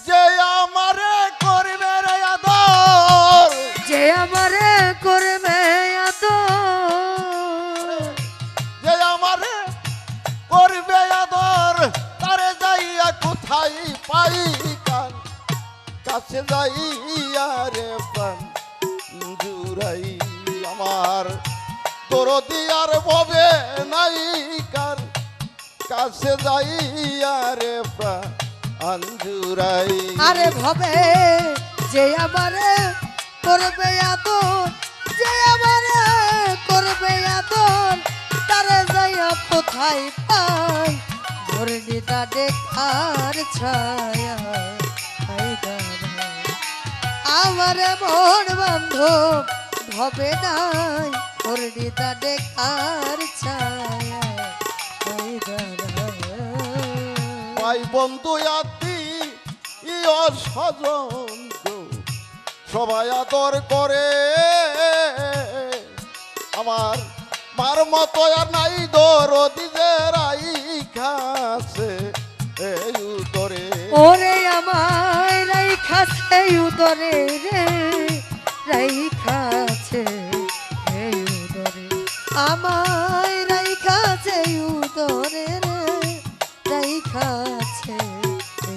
যে আমারে করবে রে আদর, যে আমারে করবে আদর, যে আমারে করবে আদর, তারে যাইয়া কোথায় পাই কান, কাছে যাইয়া রে প্রাণ জুড়াই আমার দরদি আর ভবে নাই কার, কাছে যাইয়া রে প্রাণ জুড়াই। আরে ভবে যে আমারে করবে আদর, যে আমারে করবে আদর, তারে যাইয়া কোথায় পাই ধরণীটা দেখার ছায়া। হায় দাদা আমার মন বান্ধব ভবে নাই ধরণীটা দেখার ছায়া। হায় দাদা ভাই বন্ধু আত্মি ইয় স্বজন গো, সবাই আদর করে আমার মার মতো আর নাই দরদি যে রাইখাছে এই উদরে। ওরে আমায় রাইখাছে উদরে রে, রাইখাছে এই উদরে, আমায় রাইখাছে উদরে রে, রাইখাছে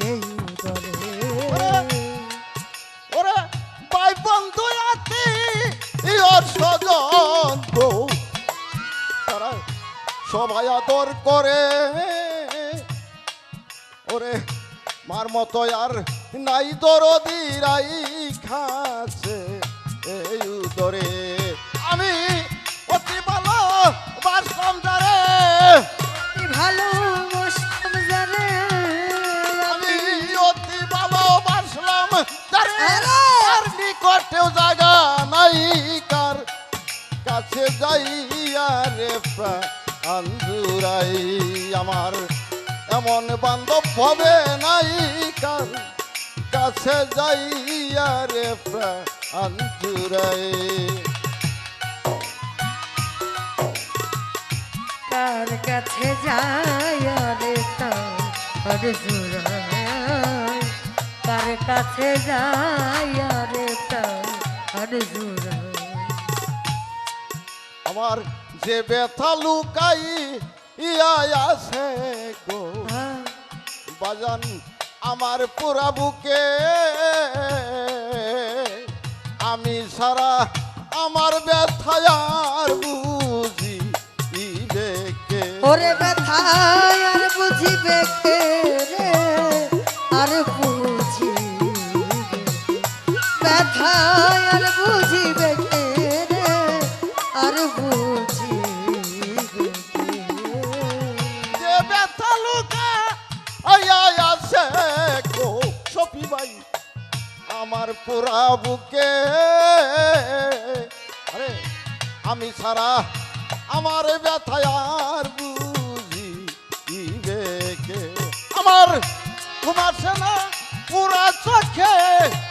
এই উদরে। ওরে ভাই বন্ধু আত্মি ইয় স্বজন গো, তারা সবাই আদর করে ওরে মার মতো আর নাই দরদি রাইখাছে এই উদরে। আমি অতি ভালো বাসলাম যারে, ভালো মৌসুম জানে আমি অতি ভালো বাসলাম যারে, আরে! আর নিকটেও জায়গা নাই কার, কাছে যাইয়া রে প্রাণ জুড়াই আমার এমন বান্ধব হবে নাই কার, কাছে যাইয়া রে প্রাণ জুড়াই। কার কাছে যায় রে তার জুড়ায়, কার কাছে যায় রে তার জুড়ায়। আমার যে ব্যথা লুকাই ইয়া আছে গো বাজান আমার পুরা বুকে, আমি সারা আমার ব্যথা আর বুঝি কে। ওরে ব্যথা আর বুঝিবে কে রে, আর বুঝিবে ব্যথা আর বুঝিবে কে রে, আর বুঝিবে কে। যে ব্যথা লুকা আছে গো সফি ভাই আমার পুরা বুকে, আরে আমি সারা আমার ব্যথা আর বুঝি কে। আমার ঘুমাচ্ছে না পুরা চোখে,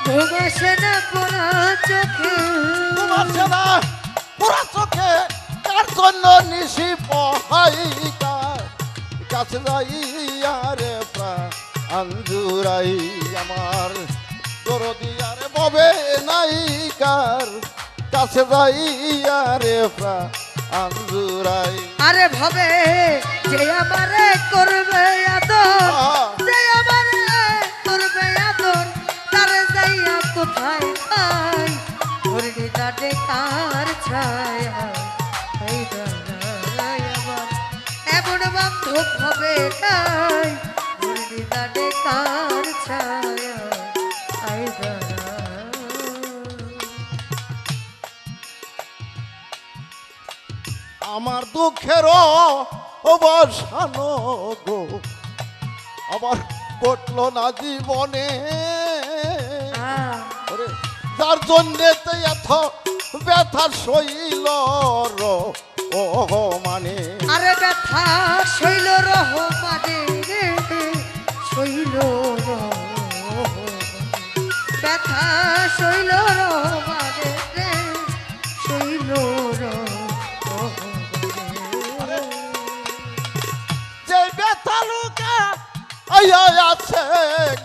ঘুমাসে না পুরা চোখে, ঘুমাচ্ছে না পুরা চোখে, তার জন্য নিশি পহাই কার, কাছে যাইয়া রে প্রাণ জুড়াই আমার দরদি আর ভবে নাই কার, কাছে যাইয়া রে প্রাণ জুড়াই। আরে ভবে যে আমারে করবে আদর, যে আমারে করবে আদর, তারে যাইয়া কোথায় পাই ধরণীটা দেখার ছায়া। এই দাঁড়াই আমার এমন বান্ধব হবে নাই ধরণীটা দেখার ছায়া। এই দাঁড়া আমার দুঃখের অবসানো গো আবার ঘটল না জীবনে, ওরে যার জন্যে তো এত ব্যথা সইল ও মানে। আরে ব্যথা শৈল রহমানে রে, শৈল ব্যথা শৈল রহমানে রে, শৈল যে ব্যথা লুকা আছে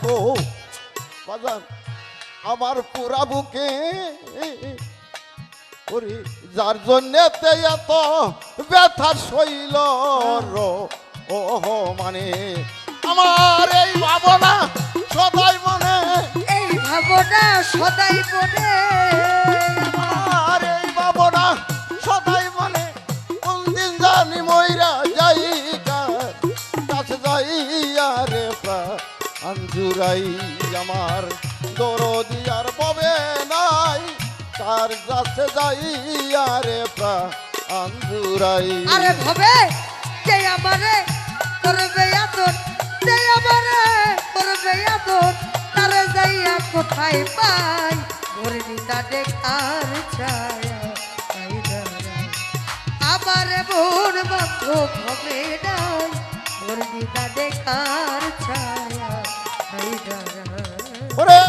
গো বাজান আমার পুরা বুকে ওরে যার জন্যেতে এত ব্যথা শৈল ও মানে আমার এই ভাবনা সদাই মনে এই ভাবনা সদাই মনে আর এই ভাবনা সদাই মনে কোনদিন জানি মইরা যাই কাছে যাই আরে আঞ্জুরাই আমার দরদি আর পাবে নাই কার কাছে যাই আরে আঞ্জুরাই আরে ভাবে যে আমারে করবে আদর যে আমারে করবে আদর তারে যাইয়া কোথায় পাই ওর নিদা দেখার ছায়া তাই দাঁড়া আমারে মন বন্ধ হবে নাই ওর নিদা দেখার ছায়া তাই দাঁড়া ওরে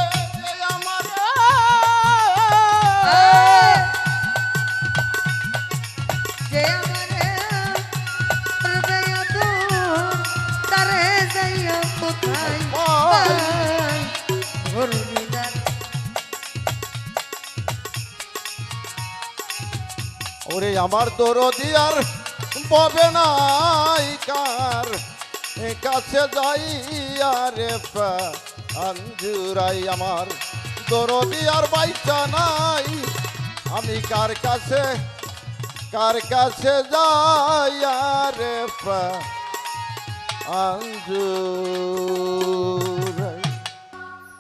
আমার যে আমারে করবে আদর তারে যাইয়া কোথায় পাই ওর নিদা ওরে আমার দরদি আর পাবে নাই কার কাছে যাই আরে আঞ্জুরাই আমার দরদি আর বাইচা নাই আমি কার কাছে যাই আরে আঞ্জু